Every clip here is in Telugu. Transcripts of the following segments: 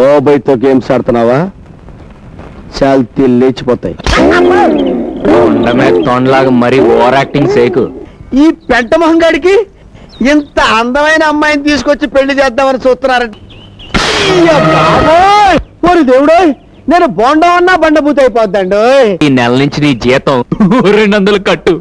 ఓబైతో గేమ్స్ ఆడుతున్నావా? చాల్తీ లేచిపోతాయి. కొండమే తొండలాగా మరీ ఓవర్ యాక్టింగ్ సేకు. ఈ పెంట మొహంగాడికి ఇంత అందమైన అమ్మాయిని తీసుకొచ్చి పెళ్లి చేద్దామని చూస్తున్నారండి. దేవుడు, నేను బోండం అన్నా బండబూతి అయిపోద్దండి. ఈ నెల నుంచి నీ జీతం 200 కట్టు.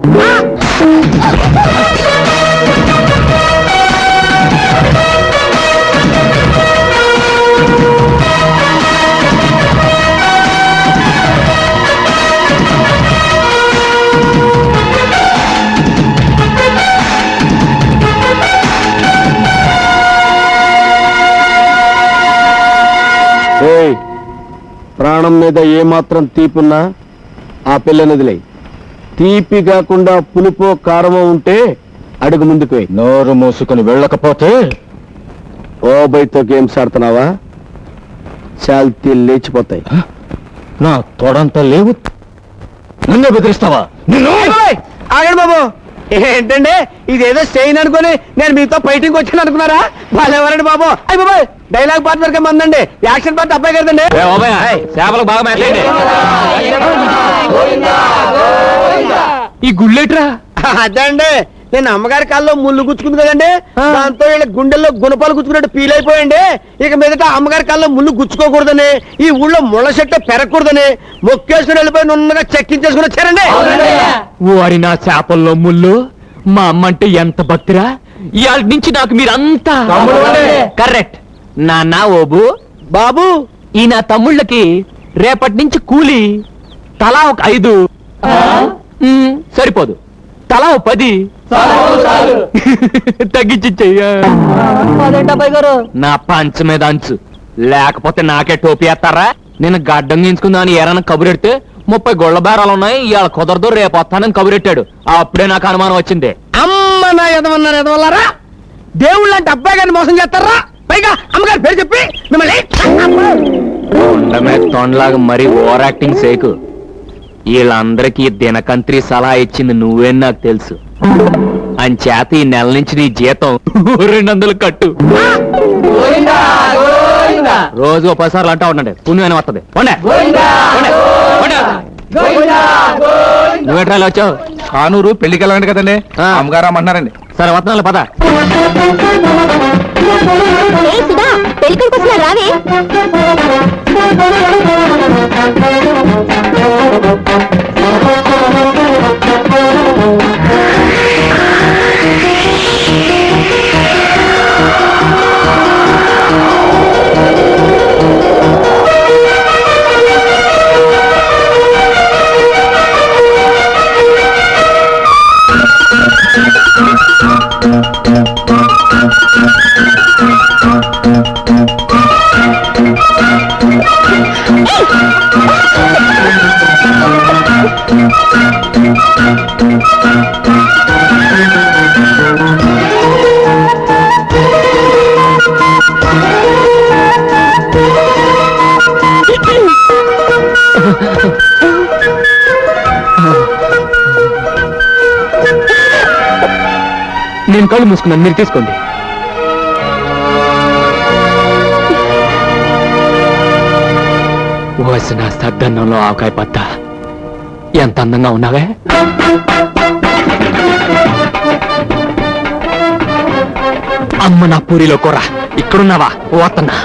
ప్రాణం మీద ఏమాత్రం తీపున్నా ఆ పిల్లనదిలే. తీపి కాకుండా పులుపో కారమో ఉంటే అడుగు ముందుకు నోరు మూసుకుని వెళ్ళకపోతే ఓబైతో గేమ్స్ ఆడుతున్నావా? చాల్తీ లేచిపోతాయి. నా తోడంతా లేవు, నన్నే బెదిరిస్తావా? ఆగండి బాబు, ఏంటండి ఇదేదో స్టెయిన్ అనుకుని నేను మీతో ఫైటింగ్ వచ్చాను అనుకున్నారా? వాళ్ళు ఎవరండి బాబు? అయ్యి బాబాయ్, డైలాగ్ పార్ట్నర్ కే మందండి, యాక్షన్ పార్ట్ అబ్బాయి కదండి. చేపలకు బాగా మేతండి. ఈ గుళ్ళేట్రా? అదండి, నేను అమ్మగారి కాల్లో ముళ్ళు గుచ్చుకుంది కదండి, దాంతో వీళ్ళ గుండెల్లో గుణపాలు గుచ్చుకున్నట్టు ఫీల్ అయిపోయండి. ఇక మీదట అమ్మగారి కాల్లో ముళ్ళు గుచ్చుకోకూడదని, ఈ ఊళ్ళో ముళ్ళ చెట్టు పెరగకూడదని మొక్కేసుకుని వెళ్ళిపోయి నున్నగా చెక్కించేసుకుని వచ్చారండి. వారి నా చేపల్లో ముళ్ళు. మా అమ్మ అంటే ఎంత భక్తిరా! ఇవాళ నుంచి నాకు మీరంతా కరెక్ట్. నాన్న ఓబు బాబు, ఈ నా తమ్ముళ్ళకి రేపటి నుంచి కూలి తలా ఒక 5 సరిపోదు, తలా 10 తగ్గించి నా పంచ మీద అంచు, లేకపోతే నాకే టోపీ వేస్తారా? నేను గడ్డం గించుకుందామని ఏరైనా కబురెడితే 30 గొళ్ళ బేరాలు ఉన్నాయి, ఇవాళ కుదరదు రేపు వస్తానని కబురెట్టాడు. అప్పుడే నాకు అనుమానం వచ్చింది. అమ్మ నా ఎదవన్నారు ఎదవల్లారా, దేవుళ్ళు అంటే అబ్బాయి గారిని మోసం చేస్తారా? పైగా అమ్మగారి పేరు చెప్పి మిమ్మల్ని కొండమే తొండలాగా మరీ ఓవర్ యాక్టింగ్ సేకు. వీళ్ళందరికీ దినకంత్రి సలహా ఇచ్చింది నువ్వేని నాకు తెలుసు. అంచేత ఈ నెల నుంచి నీ జీతం 200 కట్టు. రోజు 10 సార్లు అంటా ఉండండి, పుణ్యమైన వస్తుంది. నువ్వేట్రా వచ్చావు? కానూరు పెళ్లికి వెళ్ళండి కదండి, అమ్మగారు అమ్మన్నారండి. సరే వస్తున్నాను, పద. రావే నేను కళ్ళు మూసుకున్నాను, మీరు తీసుకోండి. వసిన సద్దన్నంలో ఆవకాయ పత్త, ఎంత అందంగా ఉన్నావే. అమ్మ నా పూరిలో కూర, ఇక్కడున్నావా? పోతున్నా.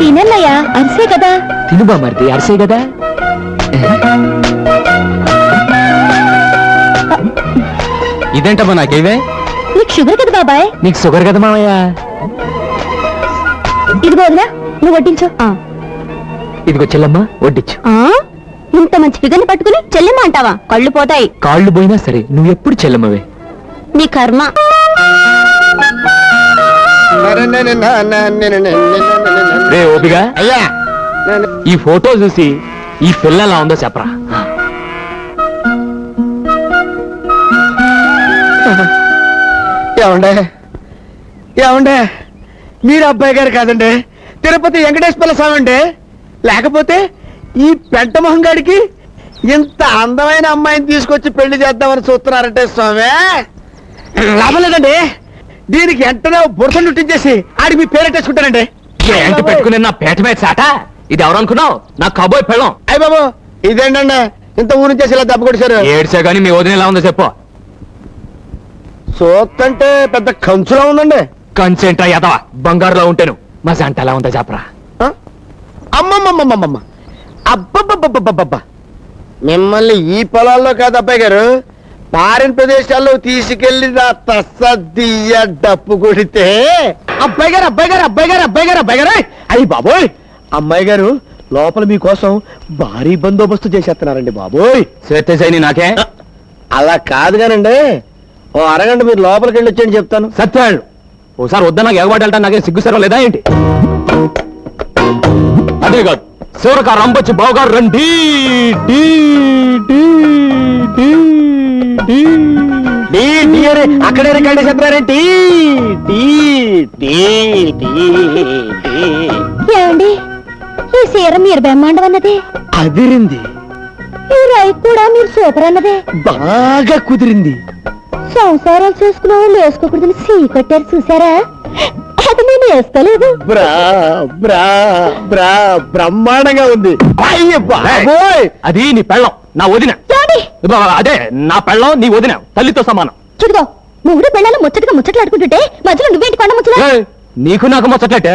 తినన్నయ్యా, అరిసే కదా. తినుబా మరిది, అరిసే కదా. ఇదేంటమ్మా నాకేవే? నీకు షుగర్ కదా బాబాయ్. నీకు షుగర్ కదా మామయ్య. ఇదిగో వదినా, నువ్వు వడ్డించు. ఇదిగో చెల్లమ్మ, వడ్డించు. ఇంత మంచి ఫిగర్ని పట్టుకుని చెల్లెమ్మ అంటావా? కళ్ళు పోతాయి. కాళ్ళు పోయినా సరే నువ్వెప్పుడు చెల్లమ్మవే. నీ కర్మ. రే ఓపిగా, అయ్యా ఈ ఫోటో చూసి ఈ పిల్ల ఎలా ఉందో చెప్పరా. ఏమండే ఏమండే, మీరు అబ్బాయి గారు కాదండి, తిరుపతి వెంకటేశ్వర స్వామి అండి. లేకపోతే ఈ పెంట మొహంగాడికి ఇంత అందమైన అమ్మాయిని తీసుకొచ్చి పెళ్లి చేద్దామని చూస్తున్నారంటే స్వామి లాభం లేదండి. దీనికి వెంటనే బురద చుట్టించేసి ఆడికి మీ పేరెట్టేసుకుంటానండి. ఏంటి పెట్టుకుని నా పేట మీద సాట? ఇది ఎవరు అనుకున్నావు? నా కబోయ్ పెళ్ళం. అయ్య బాబు ఇదేంటండి ఇంత ఊరి చేసి ఇలా దెబ్బ కొట్టేశారు. ఏడ్చా గానీ మీ వదిన ఎలా ఉందో చెప్పు. సోత్తంటే పెద్ద కంచులా ఉందండి. కంచెంట్రా యదవా, బంగారులో ఉంటాను. మా జంట ఎలా ఉందో చెప్పరా. అమ్మమ్మమ్మమ్మమ్మ అబ్బబ్బబ్బబ్బబ్బబ్బ మిమ్మల్ని ఈ పొలాల్లో కాదు అబ్బాయి గారు, ఫారిన్ ప్రదేశాల్లో తీసుకెళ్లి నా తస్సదియ్య డప్పు కొడితే అబ్బాయి గారు అబ్బాయి గారు అబ్బాయి గారు అబ్బాయి గారు అబ్బాయి గారు అయ్యి బాబోయ్, అమ్మాయి గారు లోపల మీకోసం భారీ బందోబస్తు చేసేస్తున్నారండి బాబోయ్. శ్వేతశైని నాకే అలా కాదు కానండి, ఓ అరగంట మీరు లోపలికి వెళ్ళి వచ్చేయండి చెప్తాను. సత్యాళ్ళు ఓసారి వద్దా నాకు ఎగబాటు వెళ్తాను. నాకేం సిగ్గు సర్వ లేదా ఏంటి? అదే కాదు, శివరక రంపొచ్చి బావగారు రండి. డీ, డీ, డీ, డీ. టీ టీ అని అక్కడే రికార్డ్ చేస్తున్నారేంటి? టీ టీ టీ టీ ఏమండి ఈ సీర మీరు బ్రహ్మాండం అన్నదే, అదిరింది, ఈ రైతు కూడా మీరు సూపర్ అన్నదే. బాగా కుదిరింది. సంసారాలు చేసుకున్న వాళ్ళు వేసుకోకూడదని సీ కొట్టారు చూసారా? అది నేను వేసుకోలేదు. బ్రా బ్రా బ్రా బ్రహ్మాండంగా ఉంది. అయ్య బాబోయ్, అది నీ పెళ్ళం, నా వదిన. ఏమండి? అదే నా పెళ్ళం, నీ వదిన తల్లితో సమానం. చూడుకో, మూడు పిల్లలు ముచ్చటగా ముచ్చట్లాడుకుంటుంటే మధ్యలో నువ్వేంటి కొండ ముచ్చట? ఏయ్, నీకు నాకు ముచ్చట్లటే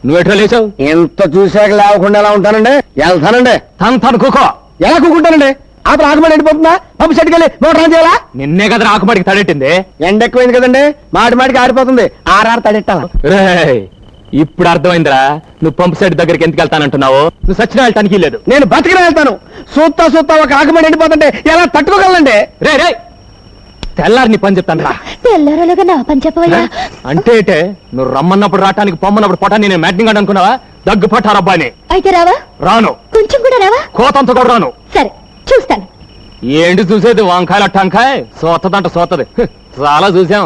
నువ్వెట్లా లేచావు? ఎంత చూశాక లేవకుండా ఎలా ఉంటానండి? వెళ్తానండి. తను కూకో. ఎలా కూకుంటానండి? అప్పుడు ఆకుమడి ఎండిపోతుందా? పంపు సెట్కి వెళ్ళి మోటార్ ఆన్ చేయాలా? నిన్నే కదా ఆకుమాడికి తడెట్టింది. ఎండ ఎక్కువైంది కదండి, మాటి మాటికి ఆరిపోతుంది. ఆరారు తడెట్టాలా? రేయ్, ఇప్పుడు అర్థమైందిరా నువ్వు పంపు సెట్ దగ్గరికి ఎందుకు వెళ్తానంటున్నావు. నువ్వు సచిన వెళ్ళటానికి లేదు. నేను బతికిన వెళ్తాను. సూత్తా సూత్తా ఒక ఆకుమడి ఎండిపోతుంటే ఎలా తట్టుకోగలండి? రే రే, తెల్లారి నీ పని చెప్తాను రా. తెల్లారలుగా నా పని చెప్పవయ్యా. అంటే ఏటే, నువ్వు రమ్మన్నప్పుడు రావటానికి పొమ్మన్నప్పుడు పొటాన్ని నేను మ్యాటింగ్ అనుకున్నావా? దగ్గు పట్టారబ్బాని. అయితే రావా? రాను. కొంచెం కూడా రావా? కోతంత కూడా రాను. సరే చూస్తాను. ఏంటి చూసేది? వంకాయల టంకాయ సోతదంట సోతది. చాలా చూసాం.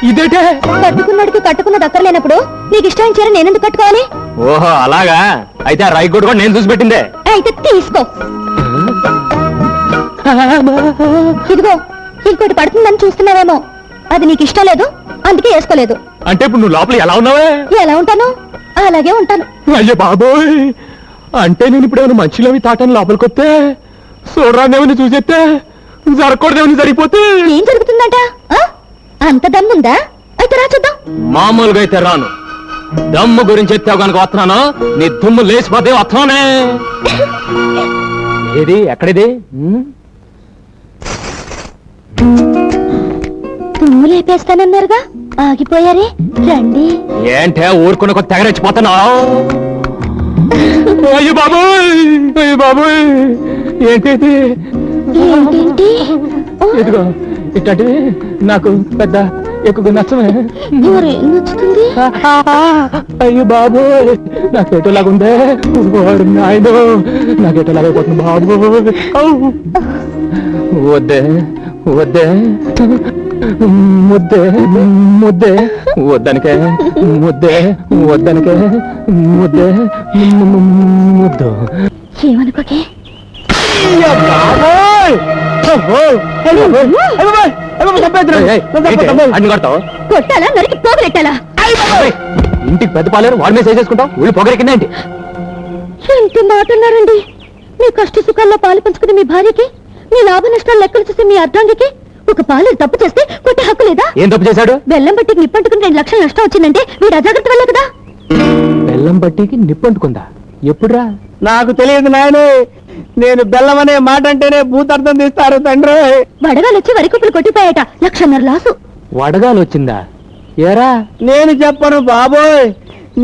ఇదేటే? కట్టుకున్నాడికి కట్టుకున్నది అక్కర్లేనప్పుడు నీకు ఇష్టం చీర నేనెందుకు కట్టుకోవాలి? ఓహో అలాగా, అయితే ఆ రైట్ కూడా నేను చూసి పెట్టిందే. అయితే తీసుకో. ఇదిగో ఇంకోటి పడుతుందని చూస్తున్నావేమో, అది నీకు ఇష్టం లేదు అందుకే వేసుకోలేదు. అంటే ఇప్పుడు నువ్వు లోపల ఎలా ఉన్నావే? ఎలా ఉంటాను అలాగే ఉంటాను. అయ్యో బాబోయ్, అంటే నేను ఇప్పుడు ఏమైనా మంచిలోవి తాటాను లోపలికి వస్తే చూడరాదేమని చూసేస్తే జరగకూడదేమని జరిగిపోతే ఏం జరుగుతుందంట? ఆ? అంత దమ్ముందా? అయితే రా చూద్దాం. మామూలుగా అయితే రాను. దమ్ము గురించి ఎత్తావు కనుక వస్తున్నాను. నీ దుమ్ము లేచిపోతే వస్తున్నానే. ఏది ఎక్కడిది? తుమ్ము లేపేస్తానన్నారుగా, ఆగిపోయారే రండి. ఏంటే ఊరుకున్న కొద్ది తెగరెచ్చిపోతున్నావు? అయ్యో బాబోయ్, అయ్యో బాబోయ్, ఏంటి ఏంటేంటి? ఇదిగో ఇట్లాంటివి నాకు పెద్ద ఎక్కువ నచ్చమే. మరేం నచ్చుతుంది? అయ్యో బాబోయ్, నాకేటోలాగుందే. వాడు నాయనో, నాకేటోలాగైపోతుంది బాబోయ్. వద్దే వద్దే ముద్దే ముద్దే వద్దనికే ముద్దే వద్దనికే ముద్దే ముద్దు. ఏమనుకోకే. అన్ని కొడతావు? కొట్టాలా నరికి పోగలెట్టాలా? ఇంటికి పెద్ద పాలేరు వాడి మీద చేసుకుంటావు. ఊళ్ళు పొగరెక్కిందేంటి? ఎంత మాట అన్నారండి. మీ కష్ట సుఖాల్లో పాలు పంచుకునే మీ భార్యకి, మీ లాభ నష్టాలు లెక్కలు చూసే మీ అర్ధాంగికి ఒక పాలు తప్పు చేస్తే కొట్టే హక్కు లేదా? ఏం తప్పు చేశాడు? బెల్లం బట్టికి నిప్పంటుకుని 2 లక్షలు నష్టం వచ్చిందంటే వీడు అజాగ్రత్త వల్లే కదా. బెల్లం బట్టికి నిప్పంటుకుందా? ఎప్పుడురా? నాకు తెలియదు నాయన. నేను బెల్లం అనే మాట అంటేనే భూతార్థం తీస్తారు తండ్రి. వడగాలు వచ్చి వరి కుప్పలు కొట్టిపోయాట. 1.5 లక్షల లాసు. వడగాలు వచ్చిందా? ఏరా? నేను చెప్పను బాబోయ్,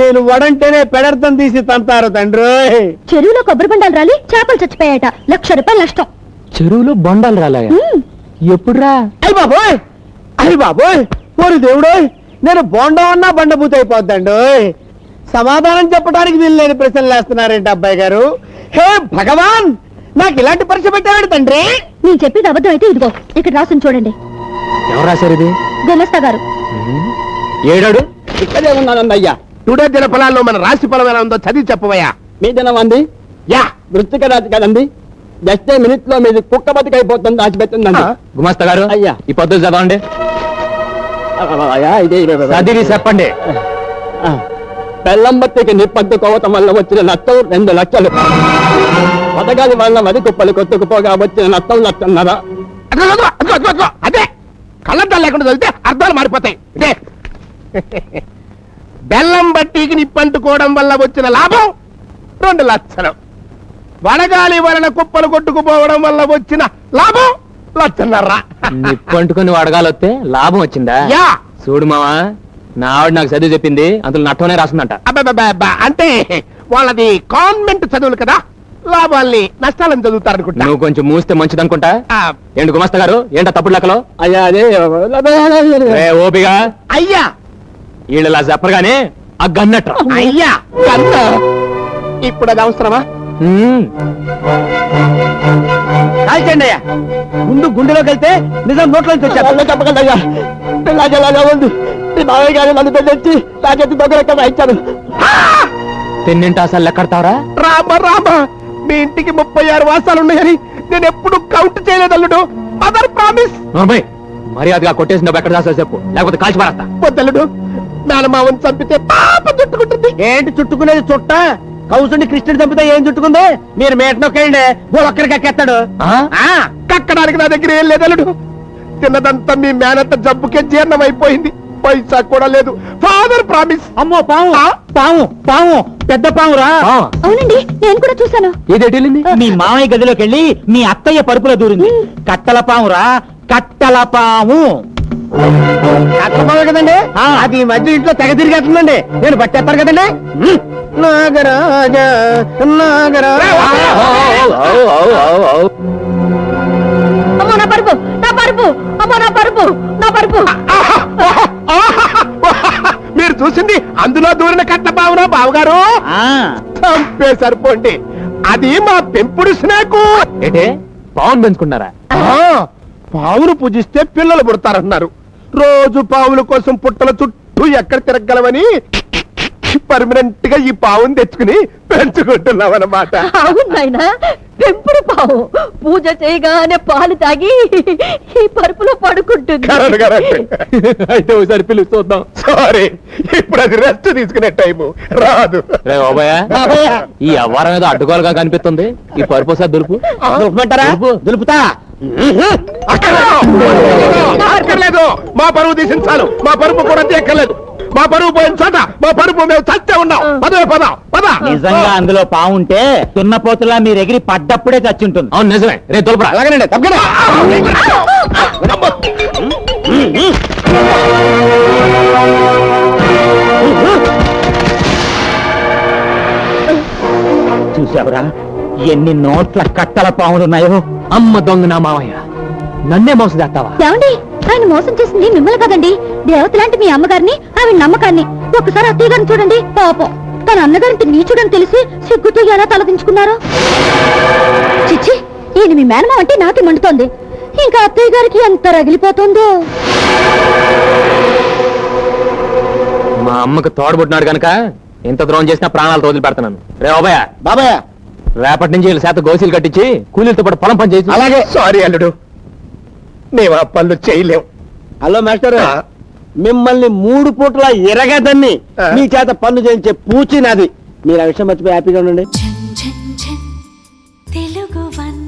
నేను వడంటేనే పెడర్థం తీసి తంతారు తండ్రి. చెరువులో కొబ్బరి బండాలు రాలి చేపలు చచ్చిపోయాట. 1 లక్ష రూపాయలు నష్టం. చెరువులో బొండాలు రాలాయా? ఎప్పుడురా? అయ్య బాబోయ్, అయ్య బాబోయ్, ఓరి దేవుడోయ్, నేను బోండం అన్నా బండబూత అయిపోద్దండి. సమాధానం చెప్పడానికి వీలు లేని ప్రశ్నలు వేస్తున్నారేంటి అబ్బాయి గారు? హే భగవాన్, నాకు ఇలాంటి పరీక్ష పెట్టాడు తండ్రి. నేను చెప్పేది అబద్ధం అయితే ఇదిగో ఇక్కడ రాసుని చూడండి. ఎవరు రాశారు ఇది? గుమస్తా గారు. ఏడాడు ఇక్కడే ఉన్నానండి అయ్యా. టుడే దిన ఫలాల్లో మన రాశి ఫలం ఎలా ఉందో చదివి చెప్పవయ్యా. మీ దినం అంది యా వృత్తిక రాజు కదండి. జస్ట్ మినిట్ లో మీది కుక్క బతికైపోతుంది దాచిపెట్టిందండి. గుమాస్తా గారు అయ్యా. ఈ పద్ధతి చదవండి. అయ్యా, ఇదే చదివి చెప్పండి. బెల్లం బత్తికి నిప్పంటుకోవటం వల్ల వచ్చిన నష్టం 2 లక్షలు. పథకాల వల్ల మది కుప్పలు కొట్టుకుపోగా వచ్చిన నష్టం 1,50,000. అదే కళ్ళద్దాలు లేకుండా చదివితే అర్థాలు మారిపోతాయి. ఇదే బెల్లం బట్టీకి నిప్పంటుకోవడం వల్ల వచ్చిన లాభం 2 లక్షలు. వడగాలి వలన కుప్పలు కొట్టుకుపోవడం వల్ల వచ్చిన లాభం 1,50,000. నిప్పంటుకుని వడగాలొస్తే లాభం వచ్చిందా? యా చూడు మావా, నా ఆవిడ నాకు చదివి చెప్పింది, అందులో నట్టనే రాసిందంట. అబ్బబ్బబ్బబ్బ, అంటే వాళ్ళది కాన్వెంట్ చదువులు కదా, లాభాల్ని నష్టాలను చదువుతారనుకుంటా. నువ్వు కొంచెం మూస్తే మంచిదనుకుంటా. ఏంటి గుమాస్తా గారు, ఏంటా తప్పుడు లెక్కలో? అయ్యా అదే ఓపిగా అయ్యా వీళ్ళు ఇలా చెప్పరుగానే ఆ గన్నట్ట. అయ్యా కన్నా ఇప్పుడు అది అవసరమా? కాల్చండి అయ్యా. ముందు గుండెలోకి వెళ్తే నిజం నోట్లోంచి వచ్చారు. చెప్పగలయ్యా, పిల్లాజలాగా ఉంది. మీ మావయ్య గారు నన్ను పెళ్ళొచ్చి నా చేతి దగ్గర ఇచ్చాను. తిన్నింటి అసలు లెక్కడతావరా? రామ రామ, మీ ఇంటికి 36 వాసాలు ఉన్నాయని నేను ఎప్పుడు కౌంట్ చేయలేదు అల్లుడు. Mother promise. మర్యాదగా కొట్టేసి నువ్వు ఎక్కడ దాసా చెప్పు, లేకపోతే కాల్చి పారేస్తా. వద్దల్లుడు, మేనమావని చంపితే పాప చుట్టుకుంటుంది. ఏంటి చుట్టుకునేది? చుట్ట కౌసుని కృష్ణుడు చంపితే ఏం చుట్టుకుంది? మీరు మేట నొక్కేయండి, ఒక్కడికి ఎక్కేస్తాడు. కక్కడానికి నా దగ్గర ఏం లేదు అల్లుడు. తిన్నదంతా మీ మేనత్త జబ్బుకే జీర్ణం అయిపోయింది. పైసా కూడా లేదు. Father promise. అమ్మో పాము, పాము పాము, పెద్ద పామురా. అవునండి, నేను కూడా చూశాను. ఏదేటెళ్ళింది? మీ మామయ్య గదిలోకి వెళ్ళి మీ అత్తయ్య పరుపులో దూరింది. కట్టల పామురా, కట్టల పాము. కట్టపాము కదండి, అది ఈ మధ్య ఇంట్లో తెగ తిరిగేస్తుందండి. నేను పట్టేస్తాను కదండి. నాగరాజ నాగరాజ. అమ్మో నా పరుపు, నా పరుపు, అమ్మో నా పరుపు, నా పరుపు. మీరు చూసింది అందులో దూరిన కట్ట బావునా బావగారు? చంపే సరిపోండి, అది మా పెంపుడు స్నేకు. ఏంటే పావును పెంచుకున్నారా? పావును పూజిస్తే పిల్లలు పుడతారన్నారు. రోజు పావుల కోసం పుట్టల చుట్టూ ఎక్కడ తిరగలవని పర్మనెంట్ గా ఈ పావును తెచ్చుకుని పెంచుకుంటున్నాం అన్నమాట. అవును నాయనా, పెంపుడు పావు పూజ చేయగానే పాలు తాగి ఈ పరుపులో పడుకుంటుంది. అయితే ఒకసారి పిలిచి చూద్దాం. సారీ, ఇప్పుడు అది రెస్ట్ తీసుకునే టైము రాదు. రే బాబాయ్, ఈ అవ్వారం ఏదో అడ్డుకోలుగా కనిపిస్తుంది. ఈ పరుపు సార్ దులుపు. దులుపుమంటారా? దులుపుతా. అక్కర్లేదు, మా పరువు తీసిన చాలు. మా పరుపు కూడా తీయక్కర్లేదు. మా పరువు పోయిన చోట మా పరుపు మేము చచ్చే ఉన్నాం. పదవే పద పద. నిజంగా అందులో పాము ఉంటే దున్నపోతులా మీరు ఎగిరి పడ్డప్పుడే చచ్చి ఉంటుంది. అవును నిజమే. రే దులపరా. అలాగేనండి, తప్పకుండా. చూసావురా ఎన్ని నోట్ల కట్టల పాములున్నాయో. అమ్మ దొంగ నా మావయ్య, నన్నే మోసం చేస్తావా? ఏమండి, ఆయన మోసం చేసింది మిమ్మల్ని కదండి, దేవతలాంటి మీ అమ్మగారిని, ఆమె నమ్మకాన్ని. ఒకసారి అత్తయ్య గారిని చూడండి, పాపం తన అన్నగారికి నీచుడని తెలిసి సిగ్గుతో ఎలా తలదించుకున్నారో. చిచ్చి, ఈయన మీ మేనమా అంటే నాకే మండుతోంది. ఇంకా అత్తయ్య గారికి ఎంత రగిలిపోతుందో. మా అమ్మకు తోడబుట్టినాడు కనుక ఎంత ద్రోహం చేసినా ప్రాణాలు వదిలి పెడతాను. రే బాబాయ్, బాబాయ్ రేపటి నుంచి వీళ్ళ చేత గోసీలు కట్టించి కూలీలతో పాటు పొలం పని చేసి. అలాగే. సారీ అల్లుడు, మేము ఆ పనులు చేయలేం. హలో మాస్టర్, మిమ్మల్ని 3 పూట్ల ఎరగదని మీ చేత పన్ను చేయించే పూచి నాది. మీరు ఆ విషయం మర్చిపోయి హ్యాపీగా ఉండండి. తెలుగు వన్